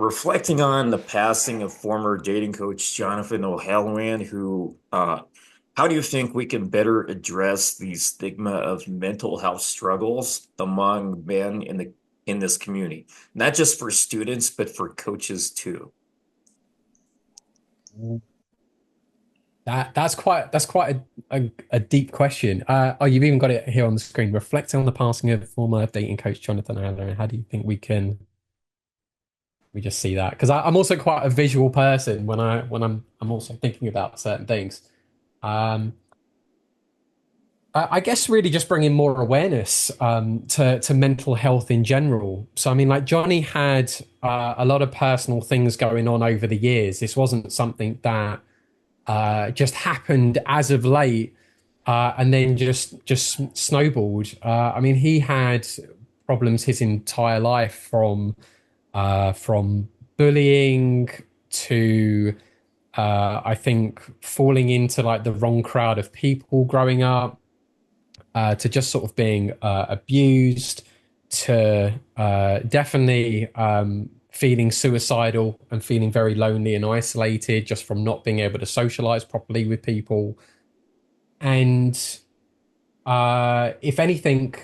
reflecting on the passing of former dating coach Jonathan O'Halloran, how do you think we can better address the stigma of mental health struggles among men in this community? Not just for students, but for coaches too. That's quite a deep question. Oh, you've even got it here on the screen. Reflecting on the passing of former dating coach Jonathan Allen. How do you think we just see that? Because I'm also quite a visual person when I'm also thinking about certain things. Um, I guess really just bringing more awareness to mental health in general. So I mean, like Johnny had a lot of personal things going on over the years. This wasn't something that just happened as of late, and then just snowballed. I mean, he had problems his entire life from bullying to I think falling into like the wrong crowd of people growing up, to just sort of being abused, to definitely feeling suicidal and feeling very lonely and isolated just from not being able to socialize properly with people. And if anything,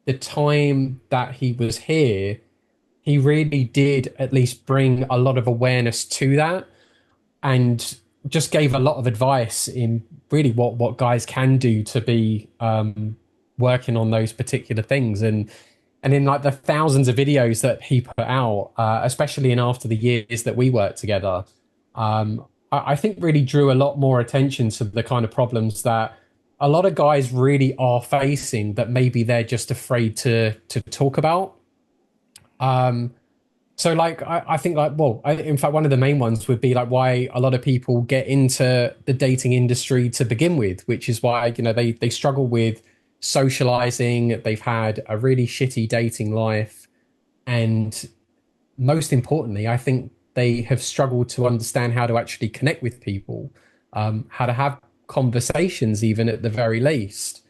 the time that he was here, he really did at least bring a lot of awareness to that and just gave a lot of advice in really what guys can do to be working on those particular things. And in like the thousands of videos that he put out, especially in after the years that we worked together, I think really drew a lot more attention to the kind of problems that a lot of guys really are facing that maybe they're just afraid to talk about. Um, so like I think like in fact one of the main ones would be like why a lot of people get into the dating industry to begin with, which is why they struggle with socializing. They've had a really shitty dating life, and most importantly, I think they have struggled to understand how to actually connect with people, how to have conversations, even at the very least.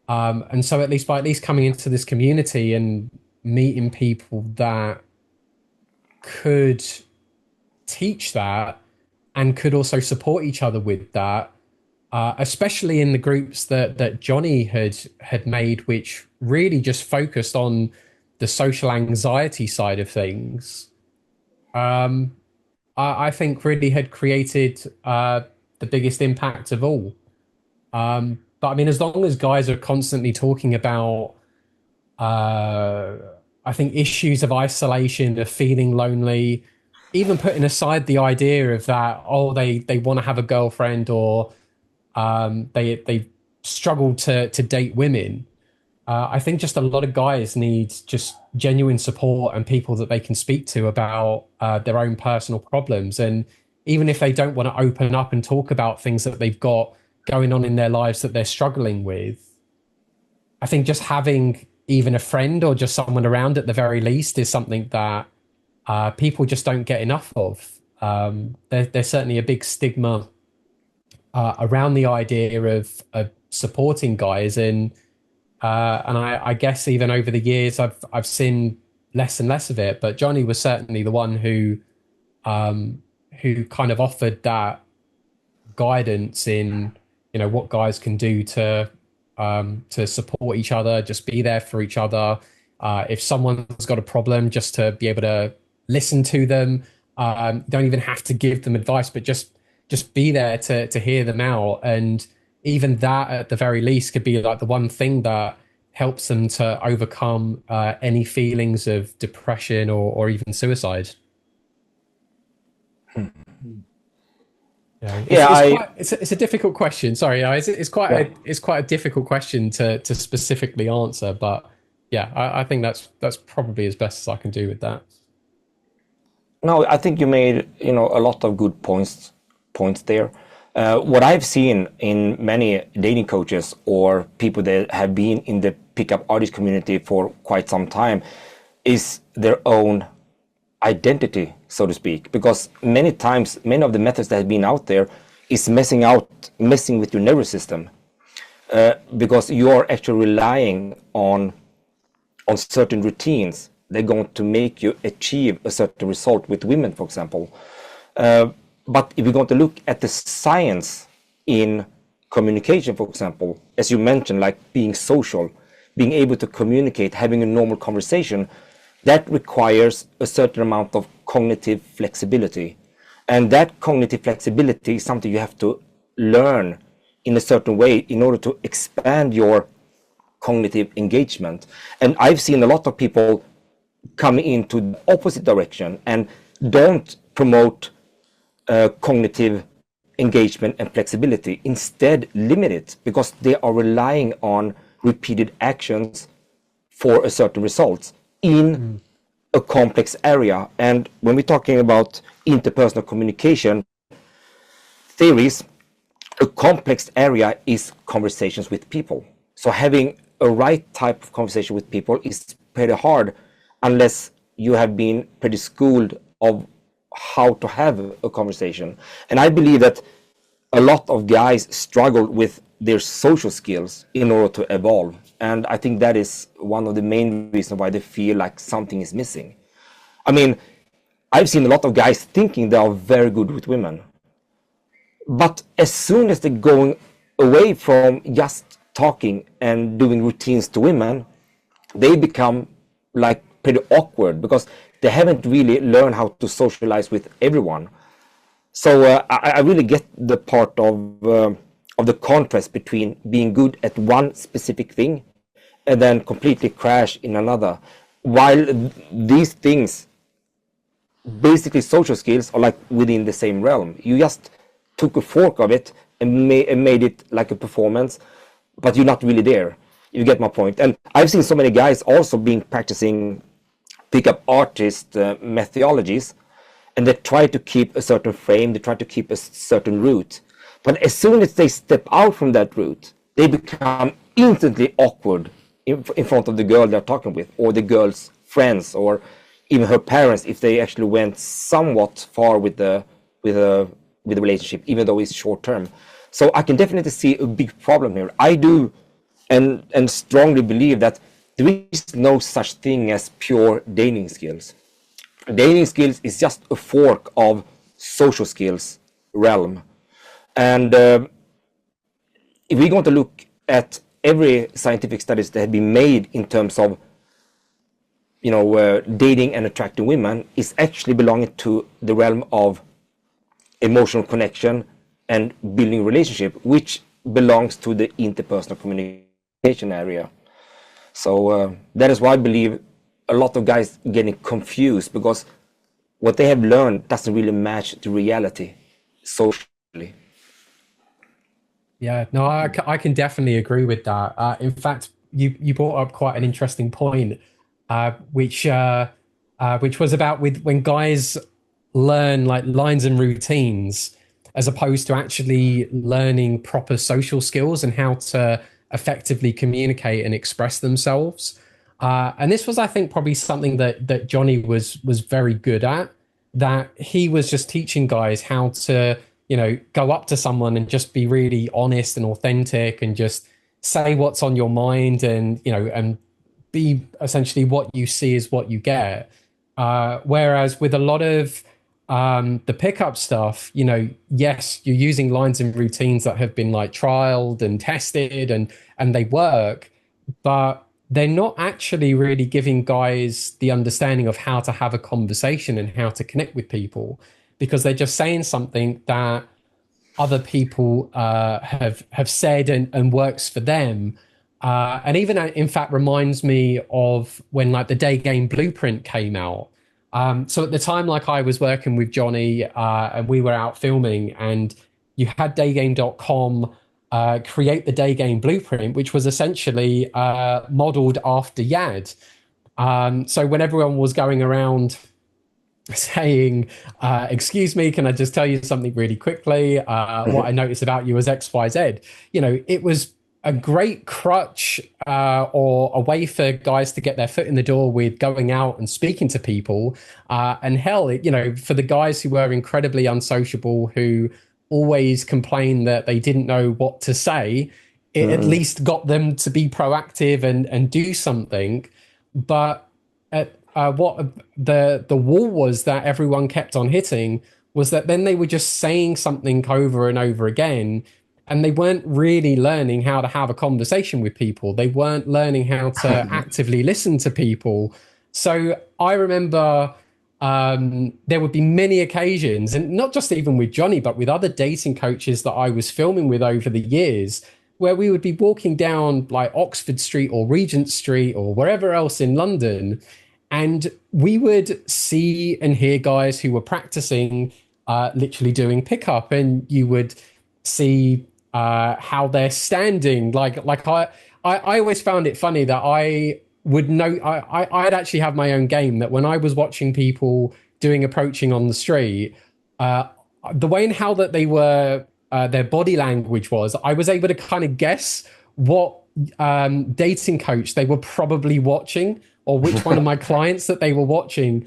And so, at least by at least coming into this community and meeting people that could teach that and could also support each other with that, especially in the groups that Johnny had made, which really just focused on the social anxiety side of things. Um, I think really had created the biggest impact of all. But I mean, as long as guys are constantly talking about, uh, I think, issues of isolation, of feeling lonely, even putting aside the idea of that, oh, they want to have a girlfriend, or they struggle to date women. I think just a lot of guys need just genuine support and people that they can speak to about their own personal problems. And even if they don't want to open up and talk about things that they've got going on in their lives that they're struggling with, I think just having even a friend or just someone around at the very least is something that people just don't get enough of. There's certainly a big stigma around the idea of supporting guys, and I guess even over the years I've seen less and less of it. But Johnny was certainly the one who kind of offered that guidance in what guys can do to support each other, just be there for each other. If someone's got a problem, just to be able to listen to them. Don't even have to give them advice, but just be there to hear them out. And even that, at the very least, could be like the one thing that helps them to overcome any feelings of depression or even suicide. Yeah, Yeah, it's a difficult question. Sorry, it's quite yeah. a difficult question to specifically answer. But yeah, I think that's probably as best as I can do with that. No, I think you made a lot of good points there. What I've seen in many dating coaches or people that have been in the pickup artist community for quite some time is their own identity, so to speak, because many times many of the methods that have been out there is messing with your nervous system, because you are actually relying on certain routines they're going to make you achieve a certain result with women, for example. But if we're going to look at the science in communication, for example, as you mentioned, like being social, being able to communicate, having a normal conversation, that requires a certain amount of cognitive flexibility. And that cognitive flexibility is something you have to learn in a certain way in order to expand your cognitive engagement. And I've seen a lot of people coming into the opposite direction and don't promote cognitive engagement and flexibility, instead limit it, because they are relying on repeated actions for a certain result in a complex area. And when we're talking about interpersonal communication theories, a complex area is conversations with people. So having a right type of conversation with people is pretty hard unless you have been pretty schooled of how to have a conversation. And I believe that a lot of guys struggle with their social skills in order to evolve. And I think that is one of the main reasons why they feel like something is missing. I mean, I've seen a lot of guys thinking they are very good with women. But as soon as they're going away from just talking and doing routines to women, they become like pretty awkward because they haven't really learned how to socialize with everyone. So I really get the part of the contrast between being good at one specific thing and then completely crash in another. While these things, basically social skills, are like within the same realm. You just took a fork of it and made it like a performance, but you're not really there. You get my point. And I've seen so many guys also being practicing pickup artist methodologies, and they try to keep a certain frame, they try to keep a certain route. But as soon as they step out from that route, they become instantly awkward in front of the girl they're talking with, or the girl's friends, or even her parents, if they actually went somewhat far with the relationship, even though it's short term. So I can definitely see a big problem here. I do and strongly believe that there is no such thing as pure dating skills. Dating skills is just a fork of social skills realm. And if we're going to look at every scientific studies that have been made in terms of dating and attracting women, is actually belonging to the realm of emotional connection and building relationship, which belongs to the interpersonal communication area. So that is why I believe a lot of guys getting confused, because what they have learned doesn't really match the reality socially. Yeah, no, I can definitely agree with that. In fact, you brought up quite an interesting point, which was about with when guys learn like lines and routines as opposed to actually learning proper social skills and how to effectively communicate and express themselves. And this was, I think, probably something that Johnny was very good at, that he was just teaching guys how to, go up to someone and just be really honest and authentic and just say what's on your mind and, and be essentially what you see is what you get. Whereas with a lot of the pickup stuff, yes, you're using lines and routines that have been like trialed and tested and they work, but they're not actually really giving guys the understanding of how to have a conversation and how to connect with people, because they're just saying something that other people have said and works for them. And even in fact reminds me of when like the day game blueprint came out. So at the time, like I was working with Johnny and we were out filming, and you had daygame.com create the day game blueprint, which was essentially modeled after YAD. So when everyone was going around saying, excuse me, can I just tell you something really quickly? What I noticed about you is XYZ. It was a great crutch or a way for guys to get their foot in the door with going out and speaking to people. And hell, for the guys who were incredibly unsociable, who always complained that they didn't know what to say, it at least got them to be proactive and do something. But what the wall was that everyone kept on hitting was that then they were just saying something over and over again, and they weren't really learning how to have a conversation with people. They weren't learning how to actively listen to people. So I remember there would be many occasions, and not just even with Johnny, but with other dating coaches that I was filming with over the years, where we would be walking down like Oxford Street or Regent Street or wherever else in London, and we would see and hear guys who were practicing literally doing pickup, and you would see how they're standing. I always found it funny that I would know I'd actually have my own game that when I was watching people doing approaching on the street, uh, the way and how that they were their body language was, I was able to kind of guess what dating coach they were probably watching or which one of my clients that they were watching,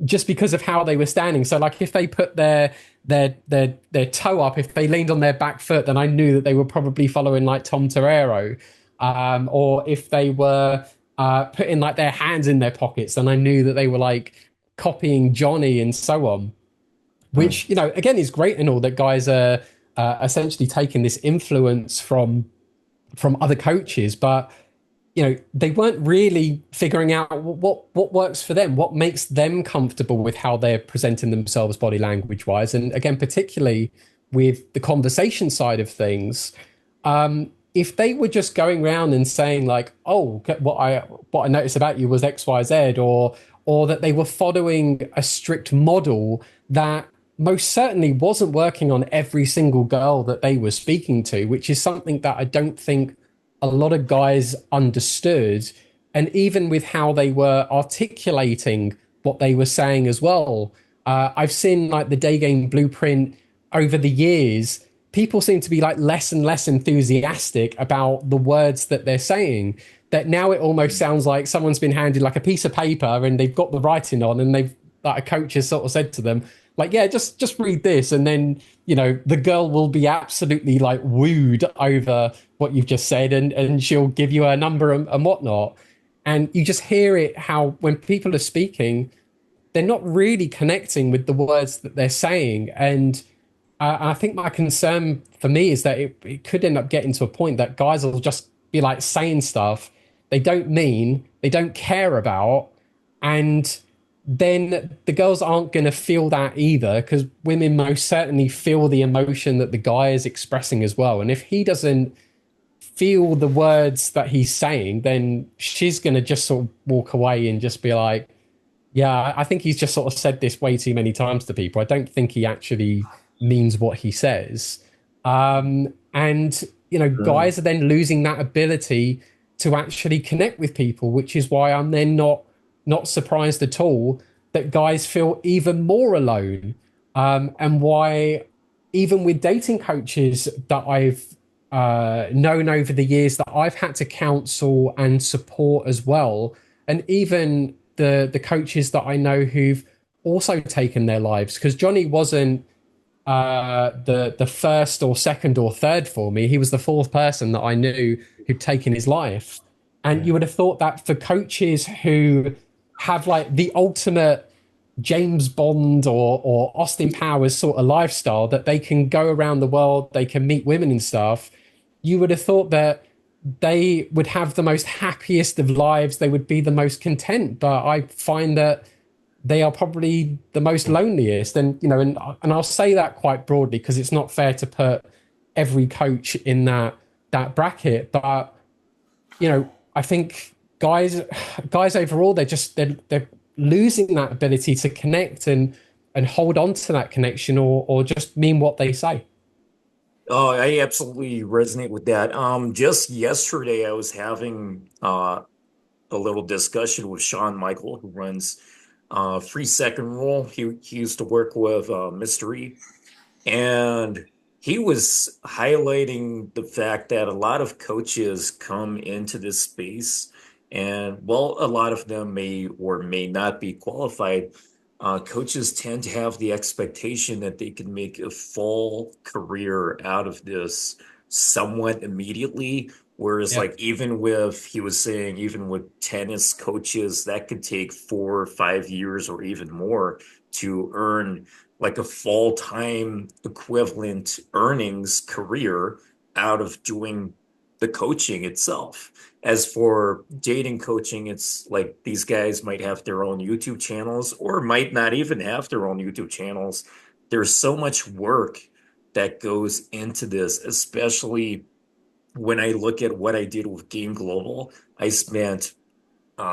just because of how they were standing. So like if they put their toe up, if they leaned on their back foot, then I knew that they were probably following like Tom Torero. Or if they were putting like their hands in their pockets, then I knew that they were like copying Johnny and so on. Which, you know, again is great and all that guys are essentially taking this influence from other coaches, but you know they weren't really figuring out what works for them, what makes them comfortable with how they're presenting themselves body language wise. And again, particularly with the conversation side of things, if they were just going around and saying like, oh, what I noticed about you was XYZ, or that they were following a strict model that most certainly wasn't working on every single girl that they were speaking to, which is something that I don't think a lot of guys understood. And even with how they were articulating what they were saying as well, I've seen like the day game blueprint over the years. People seem to be like less and less enthusiastic about the words that they're saying. That now it almost sounds like someone's been handed like a piece of paper and they've got the writing on, and they've like a coach has sort of said to them, like, yeah, just read this, and then you know the girl will be absolutely like wooed over what you've just said, and she'll give you a number and whatnot. And you just hear it how when people are speaking, they're not really connecting with the words that they're saying. And I think my concern for me is that it could end up getting to a point that guys will just be like saying stuff they don't mean, they don't care about, and then the girls aren't going to feel that either, because women most certainly feel the emotion that the guy is expressing as well. And if he doesn't feel the words that he's saying, then she's going to just sort of walk away and just be like, yeah, I think he's just sort of said this way too many times to people. I don't think he actually means what he says. And, you know, guys are then losing that ability to actually connect with people, which is why I'm then not surprised at all that guys feel even more alone. And why even with dating coaches that I've known over the years that I've had to counsel and support as well, and even the coaches that I know who've also taken their lives, because Johnny wasn't the first or second or third for me. He was the fourth person that I knew who'd taken his life. And you would have thought that for coaches who have like the ultimate James Bond or Austin Powers sort of lifestyle, that they can go around the world, they can meet women and stuff, you would have thought that they would have the most happiest of lives, they would be the most content. But I find that they are probably the most loneliest. And, you know, and I'll say that quite broadly because it's not fair to put every coach in that bracket. But, you know, I think guys overall, they're losing that ability to connect and hold on to that connection or just mean what they say. Oh, I absolutely resonate with that. Just yesterday I was having a little discussion with Sean Michael, who runs Free Second Rule. He used to work with Mystery, and he was highlighting the fact that a lot of coaches come into this space, and while a lot of them may or may not be qualified, coaches tend to have the expectation that they can make a full career out of this somewhat immediately, Whereas Yeah. like he was saying, even with tennis coaches, that could take 4 or 5 years or even more to earn like a full-time equivalent earnings career out of doing the coaching itself. As for dating coaching, it's like these guys might have their own YouTube channels or might not even have their own YouTube channels. There's so much work that goes into this, especially when I look at what I did with Game Global. I spent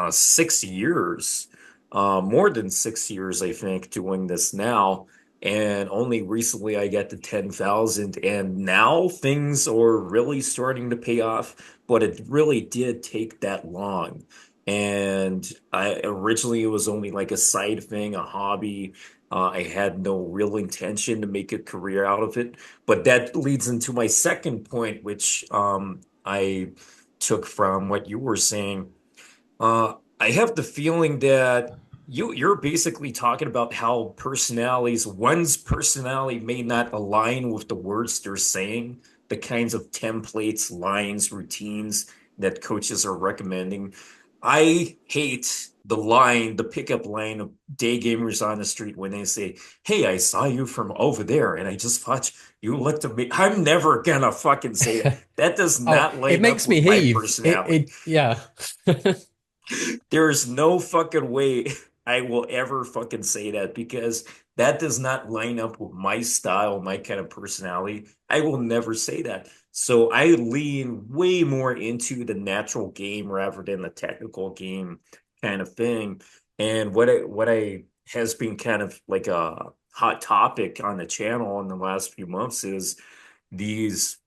6 years, more than 6 years, I think, doing this now. And only recently I got to 10,000. And now things are really starting to pay off, but it really did take that long. And I originally it was only like a side thing, a hobby. I had no real intention to make a career out of it. But that leads into my second point, which I took from what you were saying. I have the feeling that you're basically talking about how one's personality may not align with the words they're saying, the kinds of templates, lines, routines that coaches are recommending. I hate the pickup line of day gamers on the street when they say, "Hey, I saw you from over there, and I just thought you looked at me." I'm never gonna fucking say that. That does Oh, not it line up makes me with my heave. personality. Yeah. There's no fucking way I will ever fucking say that because that does not line up with my style, my kind of personality. I will never say that. So I lean way more into the natural game rather than the technical game kind of thing. And what I has been kind of like a hot topic on the channel in the last few months is these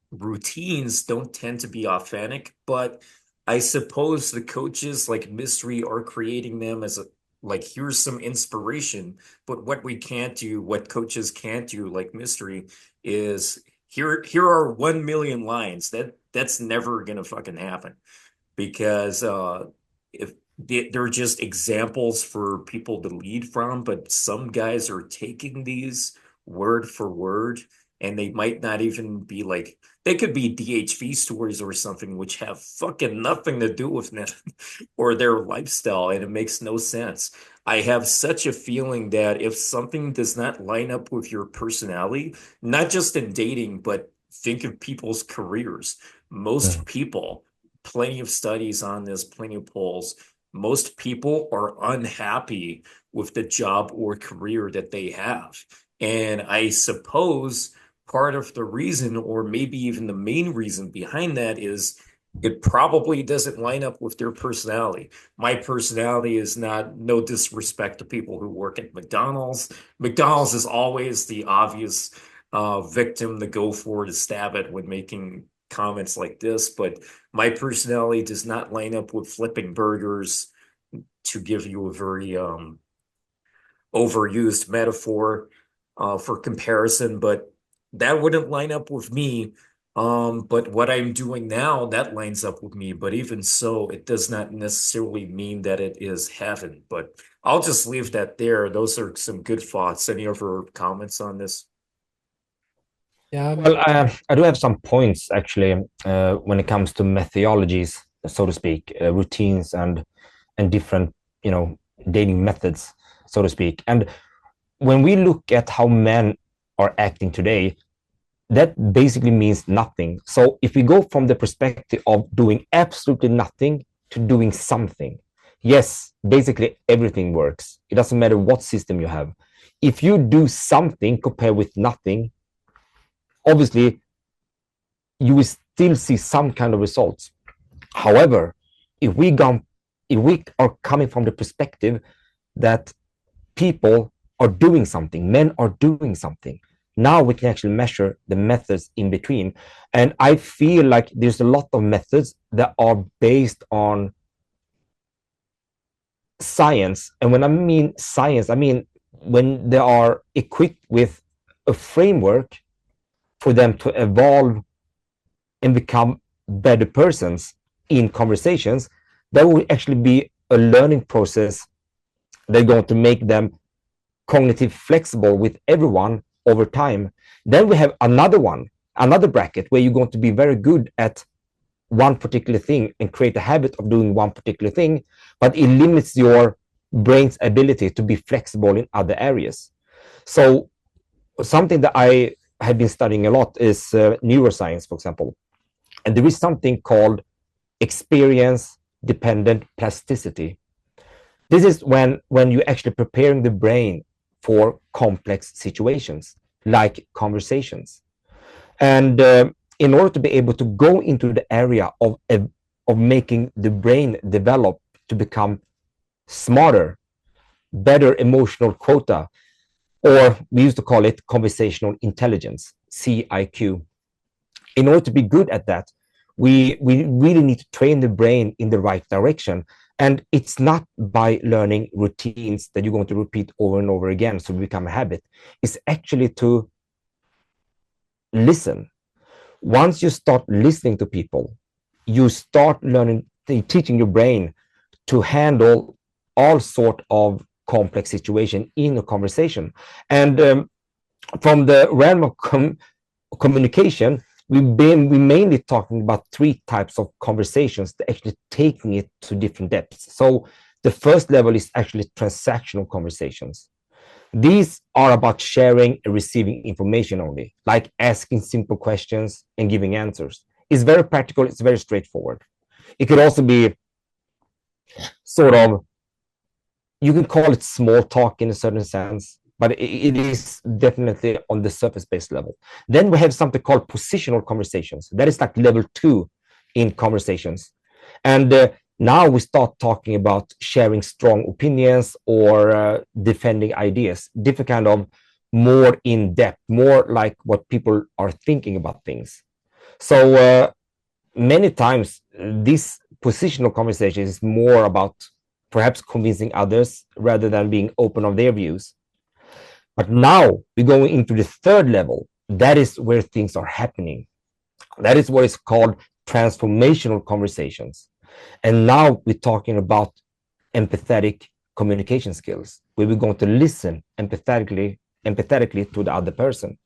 routines don't tend to be authentic, but I suppose the coaches like Mystery are creating them as a like here's some inspiration, but what we can't do, what coaches can't do like Mystery is here are 1 million lines. That's never gonna fucking happen because if they're just examples for people to lead from, but some guys are taking these word for word, and they might not even be like they could be DHV stories or something, which have fucking nothing to do with them or their lifestyle, and it makes no sense. I have such a feeling that if something does not line up with your personality, not just in dating, but think of people's careers. Yeah. Most people, plenty of studies on this, plenty of polls. Most people are unhappy with the job or career that they have. And I suppose part of the reason, or maybe even the main reason behind that, is it probably doesn't line up with their personality. My personality is not, no disrespect to people who work at McDonald's. McDonald's is always the obvious victim to go for to stab at when making comments like this, but my personality does not line up with flipping burgers, to give you a very overused metaphor for comparison, but that wouldn't line up with me. But what I'm doing now, that lines up with me. But even so, it does not necessarily mean that it is heaven. But I'll just leave that there. Those are some good thoughts. Any other comments on this? Yeah. Well, I do have some points actually when it comes to methodologies, so to speak, routines and different, you know, dating methods, so to speak. And when we look at how men are acting today, that basically means nothing. So if we go from the perspective of doing absolutely nothing to doing something, yes, basically everything works. It doesn't matter what system you have. If you do something compared with nothing, obviously you will still see some kind of results. However, if we are coming from the perspective that people are doing something, men are doing something, now we can actually measure the methods in between. And I feel like there's a lot of methods that are based on science. And when I mean science, I mean when they are equipped with a framework for them to evolve and become better persons in conversations, that will actually be a learning process that's going to make them cognitive flexible with everyone over time. Then we have another bracket where you're going to be very good at one particular thing and create a habit of doing one particular thing, but it limits your brain's ability to be flexible in other areas. So something that I have been studying a lot is neuroscience, for example. And there is something called experience dependent plasticity. This is when you're actually preparing the brain for complex situations like conversations. And in order to be able to go into the area of making the brain develop to become smarter, better emotional quota, or we used to call it conversational intelligence, CIQ. In order to be good at that, we really need to train the brain in the right direction. And it's not by learning routines that you're going to repeat over and over again so we become a habit. It's actually to listen. Once you start listening to people, you start learning, teaching your brain to handle all sort of complex situation in a conversation. And from the realm of communication, we're mainly talking about three types of conversations that actually taking it to different depths. So the first level is actually transactional conversations. These are about sharing and receiving information only, like asking simple questions and giving answers. It's very practical, it's very straightforward. It could also be sort of, you can call it small talk in a certain sense, but it is definitely on the surface-based level. Then we have something called positional conversations. That is like level 2 in conversations. And now we start talking about sharing strong opinions or defending ideas, different kind of more in depth, more like what people are thinking about things. So many times this positional conversation is more about perhaps convincing others rather than being open of their views. But now we're going into the third level. That is where things are happening. That is what is called transformational conversations. And now we're talking about empathetic communication skills, where we're going to listen empathetically to the other person.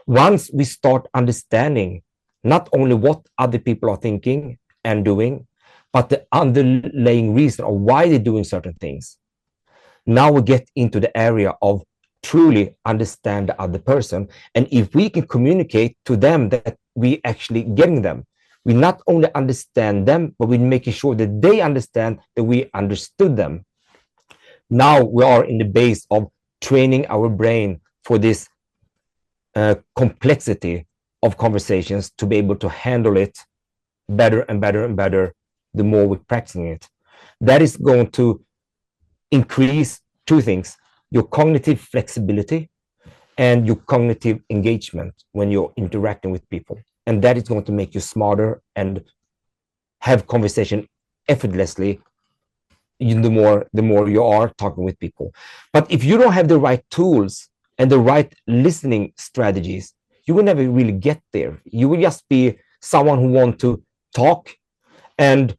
Once we start understanding not only what other people are thinking and doing, but the underlying reason of why they're doing certain things, now we get into the area of truly understand the other person. And if we can communicate to them that we actually getting them, we not only understand them, but we're making sure that they understand that we understood them. Now we are in the base of training our brain for this complexity of conversations to be able to handle it better and better and better the more we're practicing it. That is going to increase two things: your cognitive flexibility and your cognitive engagement when you're interacting with people. And that is going to make you smarter and have conversation effortlessly the more you are talking with people. But if you don't have the right tools and the right listening strategies, you will never really get there. You will just be someone who wants to talk, and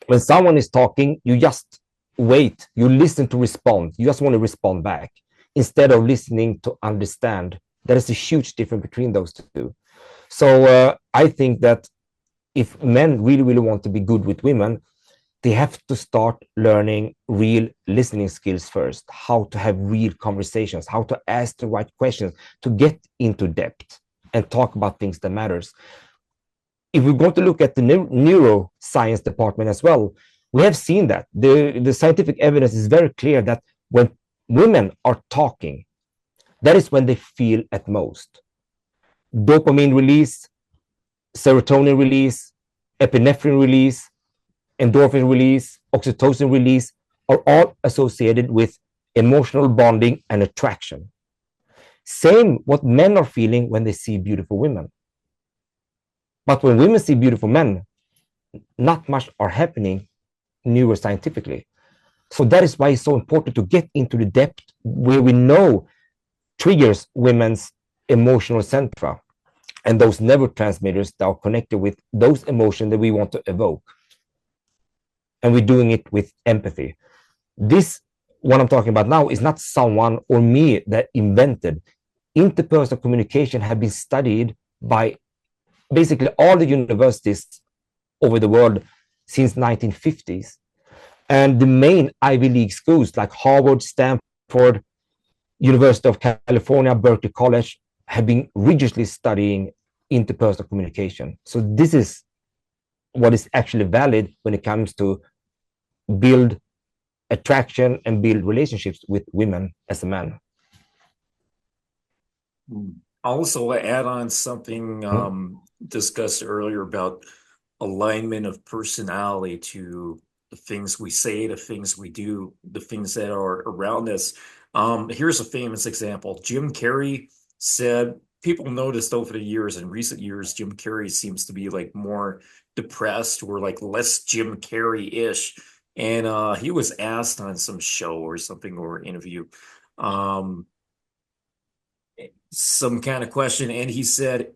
when someone is talking, you just wait, you listen to respond, you just want to respond back instead of listening to understand. There is a huge difference between those two. So I think that if men really want to be good with women, they have to start learning real listening skills first, how to have real conversations, how to ask the right questions, to get into depth and talk about things that matters. If we're going to look at the neuroscience department as well, we have seen that the scientific evidence is very clear that when women are talking, that is when they feel at most. Dopamine release, serotonin release, epinephrine release, endorphin release, oxytocin release are all associated with emotional bonding and attraction. Same what men are feeling when they see beautiful women. But when women see beautiful men, not much are happening neuroscientifically. So that is why it's so important to get into the depth where we know triggers women's emotional centra and those neurotransmitters that are connected with those emotions that we want to evoke. And we're doing it with empathy. This, what I'm talking about now, is not someone or me that invented. Interpersonal communication have been studied by basically all the universities over the world since 1950s. And the main Ivy League schools like Harvard, Stanford, University of California, Berkeley College have been rigorously studying interpersonal communication. So this is what is actually valid when it comes to build attraction and build relationships with women as a man. Also, add on something discussed earlier about alignment of personality to the things we say, the things we do, the things that are around us. Here's a famous example. Jim Carrey said, people noticed over the years, in recent years, Jim Carrey seems to be like more depressed or like less Jim Carrey-ish. And he was asked on some show or something or interview, some kind of question, and he said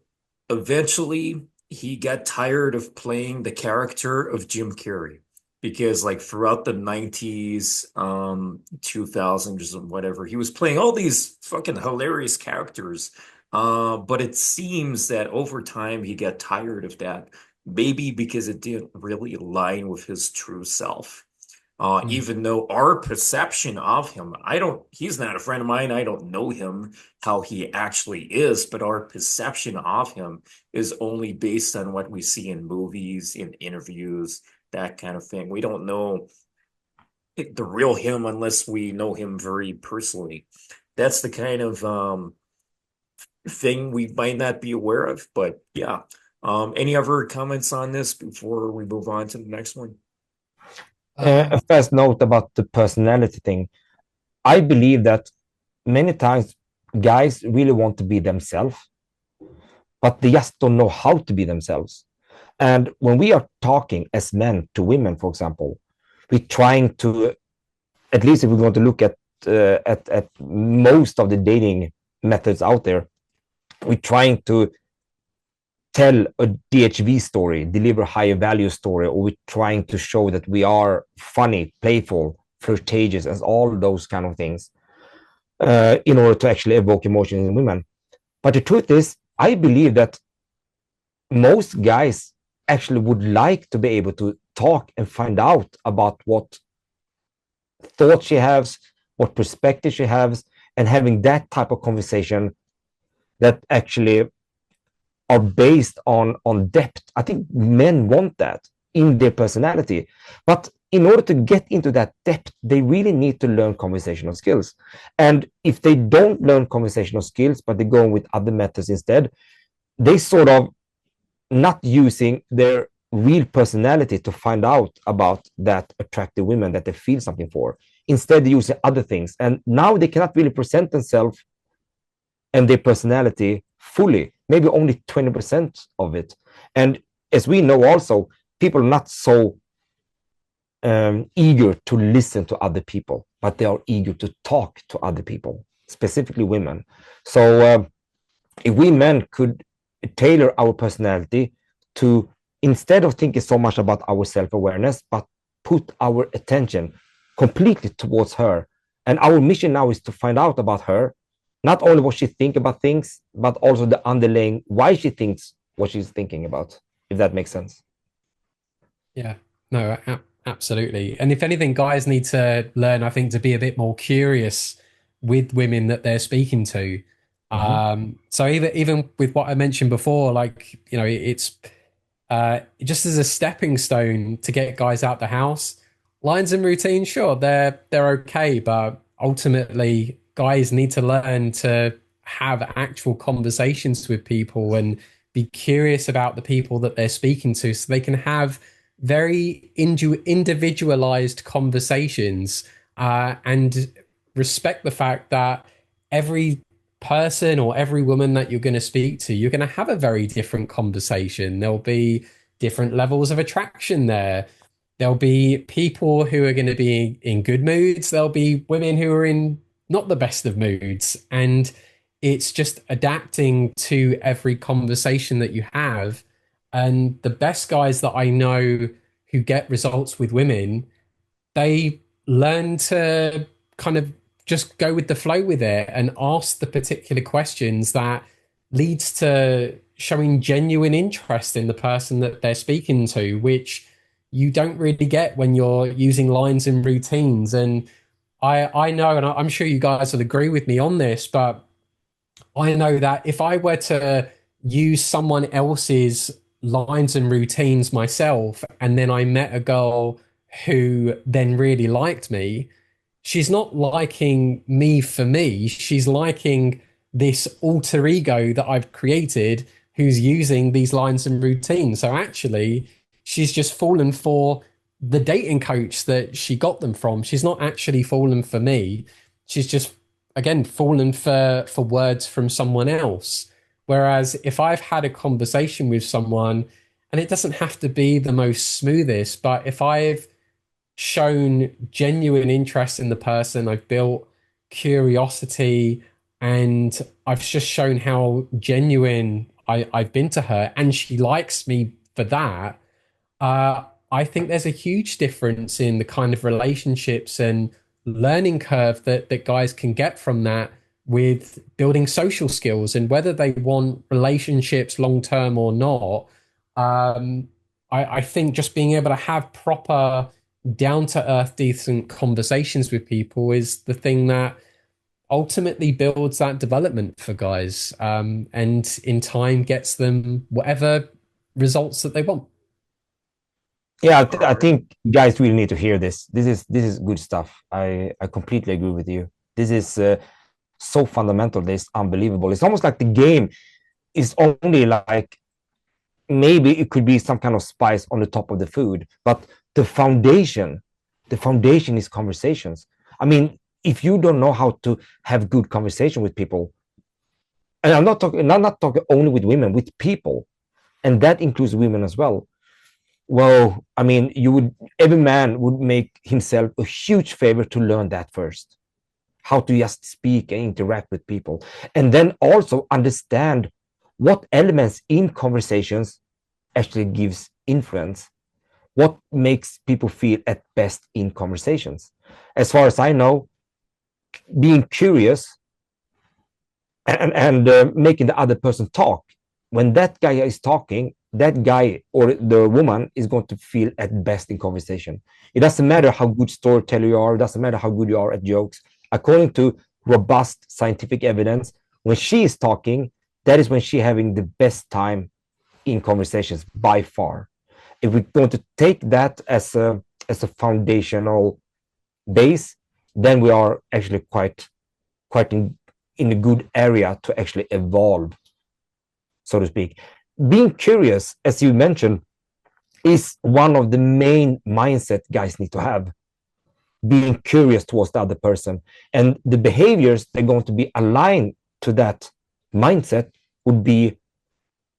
eventually he got tired of playing the character of Jim Carrey because like throughout the 90s, 2000s and whatever, he was playing all these fucking hilarious characters. But it seems that over time he got tired of that, maybe because it didn't really align with his true self. Even though our perception of him, he's not a friend of mine. I don't know him, how he actually is, but our perception of him is only based on what we see in movies, in interviews, that kind of thing. We don't know the real him unless we know him very personally. That's the kind of thing we might not be aware of, but yeah. Any other comments on this before we move on to the next one? A first note about the personality thing. I believe that many times guys really want to be themselves, but they just don't know how to be themselves. And when we are talking as men to women, for example, we're trying to, at least if we're going to look at most of the dating methods out there, we're trying to tell a DHV story, deliver higher value story, or we're trying to show that we are funny, playful, flirtatious, and all those kind of things in order to actually evoke emotion in women. But the truth is, I believe that most guys actually would like to be able to talk and find out about what thoughts she has, what perspective she has, and having that type of conversation that actually are based on depth. I think men want that in their personality. But in order to get into that depth, they really need to learn conversational skills. And if they don't learn conversational skills, but they go with other methods instead, they sort of not using their real personality to find out about that attractive women that they feel something for. Instead, they use other things. And now they cannot really present themselves and their personality fully, maybe only 20% of it. And as we know also, people are not so eager to listen to other people, but they are eager to talk to other people, specifically women. So if we men could tailor our personality to, instead of thinking so much about our self-awareness, but put our attention completely towards her. And our mission now is to find out about her, not only what she thinks about things, but also the underlying why she thinks what she's thinking about, if that makes sense. Yeah, no, absolutely. And if anything, guys need to learn, I think, to be a bit more curious with women that they're speaking to. So even with what I mentioned before, like, you know, it's just as a stepping stone to get guys out the house. Lines and routines, sure, they're okay, but ultimately guys need to learn to have actual conversations with people and be curious about the people that they're speaking to so they can have very individualized conversations and respect the fact that every person or every woman that you're going to speak to, you're going to have a very different conversation. There'll be different levels of attraction there. There'll be people who are going to be in good moods. There'll be women who are in not the best of moods. And it's just adapting to every conversation that you have. And the best guys that I know who get results with women, they learn to kind of just go with the flow with it and ask the particular questions that leads to showing genuine interest in the person that they're speaking to, which you don't really get when you're using lines and routines. And I know, and I'm sure you guys would agree with me on this, but I know that if I were to use someone else's lines and routines myself, and then I met a girl who then really liked me, she's not liking me for me. She's liking this alter ego that I've created who's using these lines and routines. So actually, she's just fallen for the dating coach that she got them from. She's not actually fallen for me. She's just, again, fallen for words from someone else. Whereas if I've had a conversation with someone, and it doesn't have to be the most smoothest, but if I've shown genuine interest in the person, I've built curiosity, and I've just shown how genuine I've been to her, and she likes me for that. I think there's a huge difference in the kind of relationships and learning curve that guys can get from that with building social skills, and whether they want relationships long term or not. I think just being able to have proper, down to earth, decent conversations with people is the thing that ultimately builds that development for guys, and in time gets them whatever results that they want. Yeah, I think guys really need to hear this. This is good stuff. I completely agree with you. This is so fundamental. This is unbelievable. It's almost like the game is only like, maybe it could be some kind of spice on the top of the food, but the foundation is conversations. I mean, if you don't know how to have good conversation with people, and I'm not talking only with women, with people, and that includes women as well. Well, I mean, every man would make himself a huge favor to learn that first, how to just speak and interact with people, and then also understand what elements in conversations actually gives influence, what makes people feel at best in conversations. As far as I know, being curious and making the other person talk, when that guy is talking, that guy or the woman is going to feel at best in conversation. It doesn't matter how good storyteller you are, it doesn't matter how good you are at jokes. According to robust scientific evidence, when she is talking, that is when she's having the best time in conversations by far. If we're going to take that as a foundational base, then we are actually quite in a good area to actually evolve, so to speak. Being curious, as you mentioned, is one of the main mindset guys need to have. Being curious towards the other person, and the behaviors that are going to be aligned to that mindset would be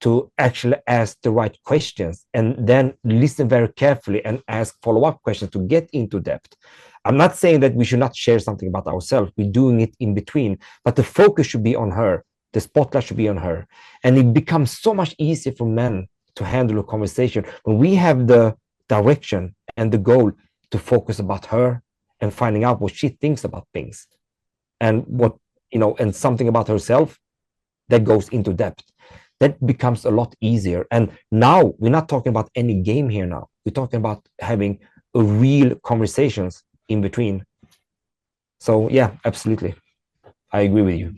to actually ask the right questions, and then listen very carefully and ask follow-up questions to get into depth. I'm not saying that we should not share something about ourselves. We're doing it in between, but the focus should be on her. The spotlight should be on her. And it becomes so much easier for men to handle a conversation when we have the direction and the goal to focus about her and finding out what she thinks about things, and what, and something about herself that goes into depth. That becomes a lot easier. And now we're not talking about any game here now. We're talking about having a real conversations in between. So yeah, absolutely. I agree with you.